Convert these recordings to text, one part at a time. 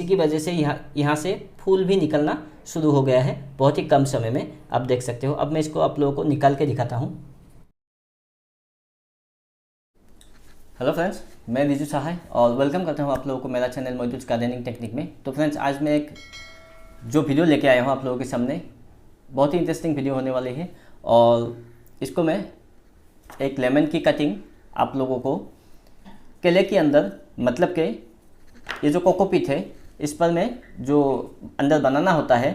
इसी की वजह से यहाँ से फूल भी निकलना शुरू हो गया है बहुत ही कम समय में, आप देख सकते हो। अब मैं इसको आप लोगों को निकाल के दिखाता हूँ। हेलो फ्रेंड्स, मैं रिजू सहाय और वेलकम करता हूँ आप लोगों को मेरा चैनल मौजूद गार्डनिंग टेक्निक में। तो फ्रेंड्स, आज मैं एक जो वीडियो लेके आया हूँ आप लोगों के सामने, बहुत ही इंटरेस्टिंग वीडियो होने वाली है। और इसको मैं एक लेमन की कटिंग आप लोगों को केले के अंदर, मतलब के ये जो कोकोपीट है इस पर मैं जो अंदर बनाना होता है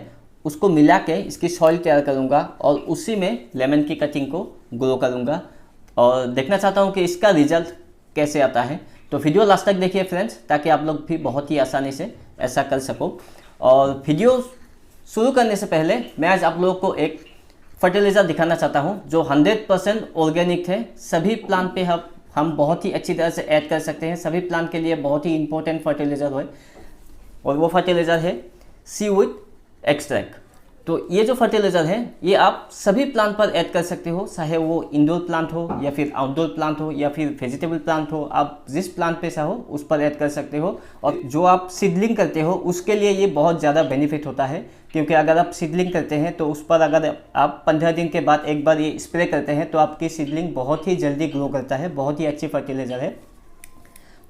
उसको मिला के इसकी सॉइल तैयार करूँगा और उसी में लेमन की कटिंग को ग्रो करूँगा और देखना चाहता हूँ कि इसका रिजल्ट कैसे आता है। तो वीडियो लास्ट तक देखिए फ्रेंड्स, ताकि आप लोग भी बहुत ही आसानी से ऐसा कर सको। और वीडियो शुरू करने से पहले मैं आज आप लोगों को एक फर्टिलाइज़र दिखाना चाहता हूँ जो 100% ऑर्गेनिक है। सभी प्लांट पे हम बहुत ही अच्छी तरह से ऐड कर सकते हैं। सभी प्लांट के लिए बहुत ही इंपॉर्टेंट फर्टिलाइज़र है और वो फर्टिलाइज़र है सीवीड एक्सट्रैक्ट। तो ये जो फर्टिलाइज़र है ये आप सभी प्लांट पर ऐड कर सकते हो, चाहे वो इंडोर प्लांट हो या फिर आउटडोर प्लांट हो या फिर वेजिटेबल प्लांट हो। आप जिस प्लांट पे चाहो उस पर ऐड कर सकते हो। और जो आप सीडलिंग करते हो उसके लिए ये बहुत ज़्यादा बेनिफिट होता है, क्योंकि अगर आप सीडलिंग करते हैं तो उस पर अगर आप 15 दिन के बाद एक बार ये स्प्रे करते हैं तो आपकी सीडलिंग बहुत ही जल्दी ग्रो करता है। बहुत ही अच्छी फर्टिलाइज़र है।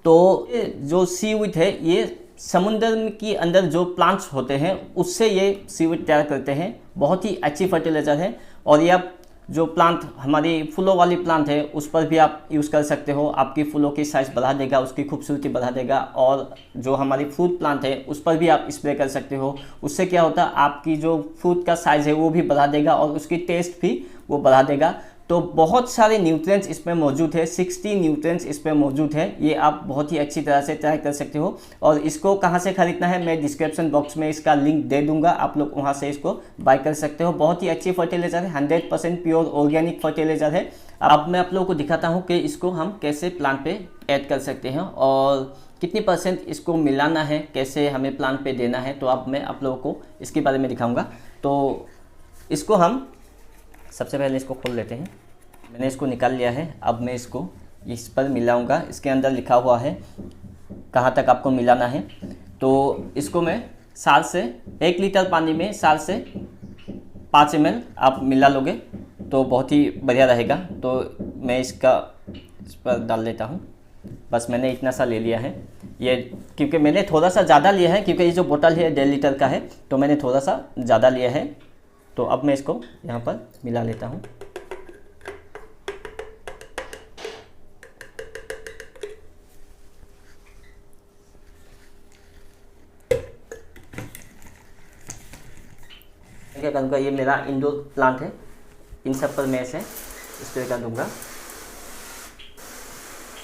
तो जो सीवीड है ये समुद्र के अंदर जो प्लांट्स होते हैं उससे ये सीवीड तैयार करते हैं। बहुत ही अच्छी फर्टिलाइज़र है। और ये आप जो प्लांट हमारी फूलों वाली प्लांट है उस पर भी आप यूज़ कर सकते हो। आपकी फूलों की साइज़ बढ़ा देगा, उसकी खूबसूरती बढ़ा देगा। और जो हमारी फ्रूट प्लांट है उस पर भी आप स्प्रे कर सकते हो। उससे क्या होता है, आपकी जो फ्रूट का साइज़ है वो भी बढ़ा देगा और उसकी टेस्ट भी वो बढ़ा देगा। तो बहुत सारे न्यूट्रिएंट्स इसमें मौजूद है, 60 न्यूट्रिएंट्स इसमें मौजूद है। ये आप बहुत ही अच्छी तरह से ट्राई कर सकते हो। और इसको कहाँ से ख़रीदना है मैं डिस्क्रिप्शन बॉक्स में इसका लिंक दे दूंगा, आप लोग वहाँ से इसको बाय कर सकते हो। बहुत ही अच्छी फर्टिलाइज़र है, 100% प्योर ऑर्गेनिक फर्टिलाइज़र है। अब मैं आप लोगों को दिखाता हूँ कि इसको हम कैसे प्लांट पे ऐड कर सकते हैं और कितनी % इसको मिलाना है, कैसे हमें प्लांट पे देना है। तो अब मैं आप लोगों को इसके बारे में दिखाऊँगा। तो इसको हम सबसे पहले इसको खोल लेते हैं। मैंने इसको निकाल लिया है। अब मैं इसको इस पर मिलाऊंगा। इसके अंदर लिखा हुआ है कहाँ तक आपको मिलाना है। तो इसको मैं 1 लीटर पानी में 4 से 5 ml आप मिला लोगे तो बहुत ही बढ़िया रहेगा। तो मैं इस पर डाल लेता हूँ। बस मैंने इतना सा ले लिया है ये, क्योंकि मैंने थोड़ा सा ज़्यादा लिया है, क्योंकि ये जो बोतल है 1.5 लीटर का है तो मैंने थोड़ा सा ज़्यादा लिया है। तो अब मैं इसको यहाँ पर मिला लेता हूँ। क्या करूँगा, ये मेरा इंडोर प्लांट है, इन सब पर मैं इसे स्प्रे कर दूँगा।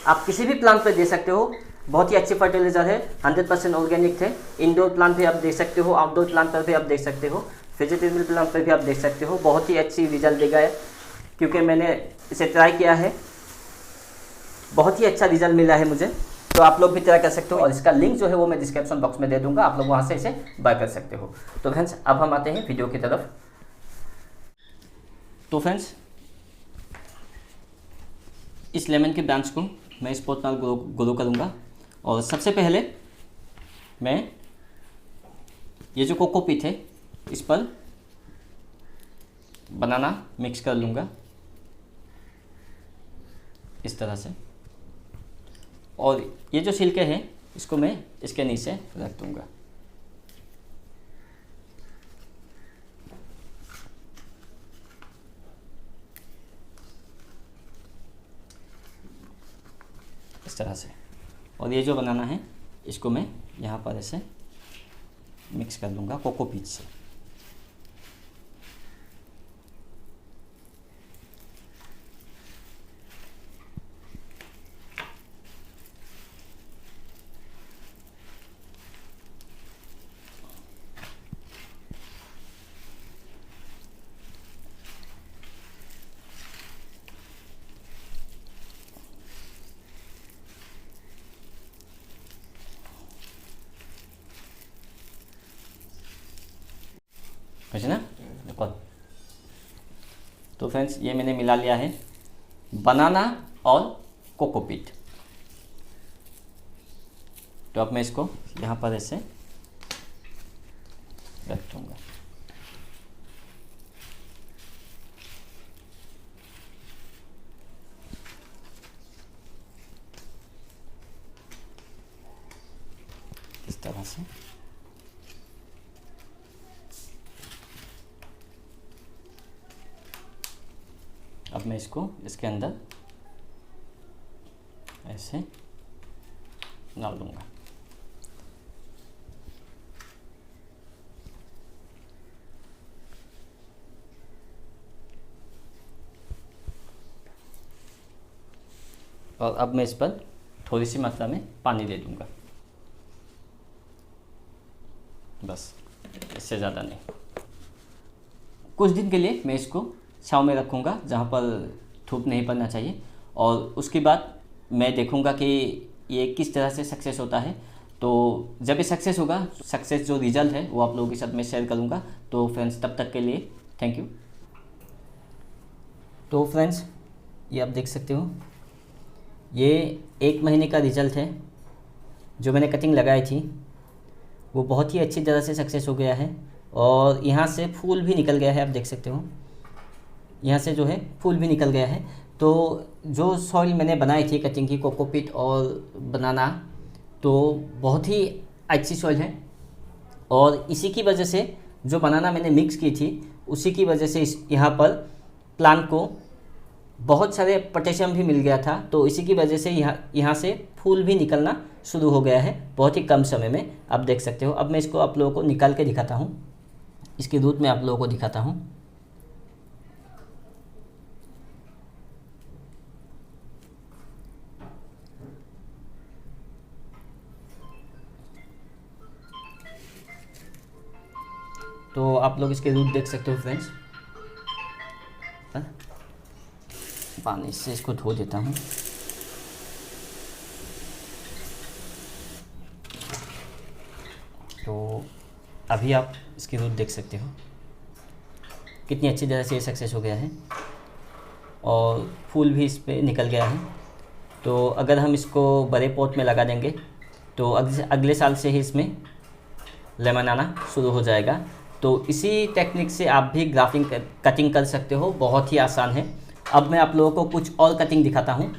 आप किसी भी प्लांट पर दे सकते हो। बहुत ही अच्छी फर्टिलाइज़र है, 100% ऑर्गेनिक है। इंडोर प्लांट भी आप देख सकते हो, आउटडोर प्लांट पर भी आप देख सकते हो, वेजिटेबल प्लांट पर भी आप देख सकते हो। बहुत ही अच्छी रिजल्ट देगा है, क्योंकि मैंने इसे ट्राई किया है, बहुत ही अच्छा रिजल्ट मिला है मुझे। तो आप लोग भी ट्राई कर सकते हो और इसका लिंक जो है वो मैं डिस्क्रिप्शन बॉक्स में दे दूंगा, आप लोग वहाँ से इसे बाय कर सकते हो। तो फ्रेंड्स, अब हम आते हैं वीडियो की तरफ। तो फ्रेंड्स, इस लेमन के ब्रांच को मैं इस पॉट में ग्रो करूँगा। और सबसे पहले मैं ये जो कोकोपीट है इस पर बनाना मिक्स कर लूँगा इस तरह से। और ये जो छिलके हैं इसको मैं इसके नीचे रख दूँगा। इस तरह से। और ये जो बनाना है इसको मैं यहाँ पर ऐसे मिक्स कर लूँगा कोकोपीट से। है ना, देखो। तो फ्रेंड्स, ये मैंने मिला लिया है बनाना और कोकोपीट। तो अब मैं इसको यहाँ पर ऐसे कर दूँगा। इस तरह से अब मैं इसको इसके अंदर ऐसे डाल दूँगा। और अब मैं इस पर थोड़ी सी मात्रा में पानी दे दूँगा, बस, इससे ज़्यादा नहीं। कुछ दिन के लिए मैं इसको छाँव में रखूँगा जहाँ पर धूप नहीं पड़ना चाहिए, और उसके बाद मैं देखूँगा कि ये किस तरह से सक्सेस होता है। तो जब ये सक्सेस होगा, सक्सेस जो रिज़ल्ट है वो आप लोगों के साथ मैं शेयर करूँगा। तो फ्रेंड्स, तब तक के लिए थैंक यू। तो फ्रेंड्स, ये आप देख सकते हो, ये 1 महीने का रिज़ल्ट है। जो मैंने कटिंग लगाई थी वो बहुत ही अच्छी तरह से सक्सेस हो गया है, और यहाँ से फूल भी निकल गया है। आप देख सकते हो, यहाँ से जो है फूल भी निकल गया है। तो जो सॉइल मैंने बनाई थी कटिंग की, कोकोपीट और बनाना, तो बहुत ही अच्छी सॉइल है। और इसी की वजह से जो बनाना मैंने मिक्स की थी, उसी की वजह से यहाँ पर प्लांट को बहुत सारे पोटेशियम भी मिल गया था। तो इसी की वजह से यहाँ से फूल भी निकलना शुरू हो गया है बहुत ही कम समय में। आप देख सकते हो। अब मैं इसको आप लोगों को निकाल के दिखाता हूँ, इसकी रूट में आप लोगों को दिखाता हूँ। तो आप लोग इसके रूट देख सकते हो फ्रेंड्स। पानी से इसको धो देता हूँ। तो अभी आप इसकी रूट देख सकते हो कितनी अच्छी तरह से ये सक्सेस हो गया है, और फूल भी इस पे निकल गया है। तो अगर हम इसको बड़े पॉट में लगा देंगे तो अगले साल से ही इसमें लेमन आना शुरू हो जाएगा। तो इसी टेक्निक से आप भी ग्राफ्टिंग कटिंग कर सकते हो, बहुत ही आसान है। अब मैं आप लोगों को कुछ और कटिंग दिखाता हूँ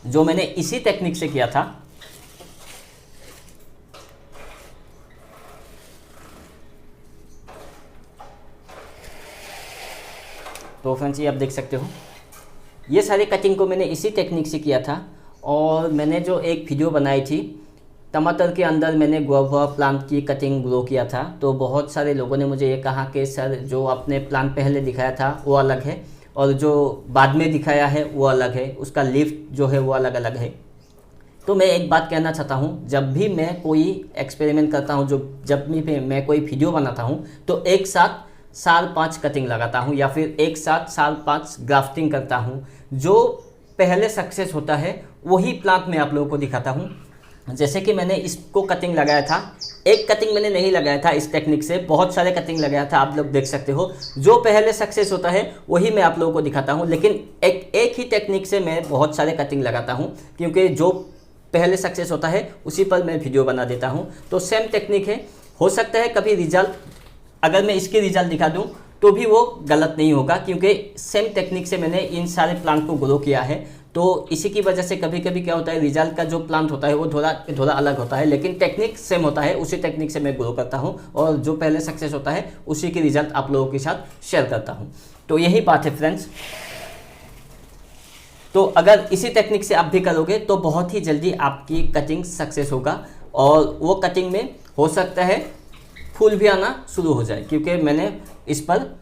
जो मैंने इसी टेक्निक से किया था। तो फ्रेंड्स, ये आप देख सकते हो, ये सारी कटिंग को मैंने इसी टेक्निक से किया था। और मैंने जो एक वीडियो बनाई थी, टमाटर के अंदर मैंने गुआवा प्लांट की कटिंग ग्रो किया था। तो बहुत सारे लोगों ने मुझे ये कहा कि सर, जो आपने प्लांट पहले दिखाया था वो अलग है, और जो बाद में दिखाया है वो अलग है, उसका लीफ जो है वो अलग अलग है। तो मैं एक बात कहना चाहता हूँ, जब भी मैं कोई एक्सपेरिमेंट करता हूँ, जब भी मैं कोई वीडियो बनाता हूँ, तो एक साथ 4-5 कटिंग लगाता हूँ, या फिर एक साथ 4-5 ग्राफ्टिंग करता हूँ। जो पहले सक्सेस होता है वही प्लांट मैं आप लोगों को दिखाता हूँ। जैसे कि मैंने इसको कटिंग लगाया था, एक कटिंग मैंने नहीं लगाया था इस टेक्निक से, बहुत सारे कटिंग लगाया था। आप लोग देख सकते हो, जो पहले सक्सेस होता है वही मैं आप लोगों को दिखाता हूँ। लेकिन एक ही टेक्निक से मैं बहुत सारे कटिंग लगाता हूँ, क्योंकि जो पहले सक्सेस होता है उसी पर मैं वीडियो बना देता हूँ। तो सेम टेक्निक है। हो सकता है कभी रिजल्ट, अगर मैं इसकी रिजल्ट दिखा दूँ तो भी वो गलत नहीं होगा, क्योंकि सेम टेक्निक से मैंने इन सारे प्लांट को ग्रो किया है। तो इसी की वजह से कभी कभी क्या होता है, रिजल्ट का जो प्लांट होता है वो थोड़ा अलग होता है, लेकिन टेक्निक सेम होता है। उसी टेक्निक से मैं ग्रो करता हूँ, और जो पहले सक्सेस होता है उसी की रिजल्ट आप लोगों के साथ शेयर करता हूँ। तो यही बात है फ्रेंड्स। तो अगर इसी टेक्निक से आप भी करोगे तो बहुत ही जल्दी आपकी कटिंग सक्सेस होगा, और वो कटिंग में हो सकता है फूल भी आना शुरू हो जाए, क्योंकि मैंने इस पर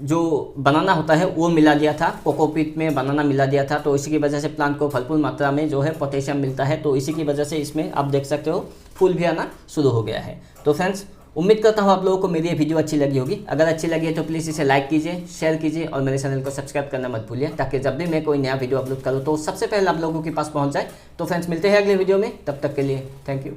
जो बनाना होता है वो मिला दिया था, कोकोपीट में बनाना मिला दिया था। तो इसी की वजह से प्लांट को भरपूर मात्रा में जो है पोटेशियम मिलता है। तो इसी की वजह से इसमें आप देख सकते हो फूल भी आना शुरू हो गया है। तो फ्रेंड्स, उम्मीद करता हूँ आप लोगों को मेरी ये वीडियो अच्छी लगी होगी। अगर अच्छी लगी है तो प्लीज़ इसे लाइक कीजिए, शेयर कीजिए, और मेरे चैनल को सब्सक्राइब करना मत भूलिए, ताकि जब भी मैं कोई नया वीडियो अपलोड करूँ तो सबसे पहले आप लोगों के पास पहुँच जाए। तो फ्रेंड्स, मिलते हैं अगले वीडियो में, तब तक के लिए थैंक यू।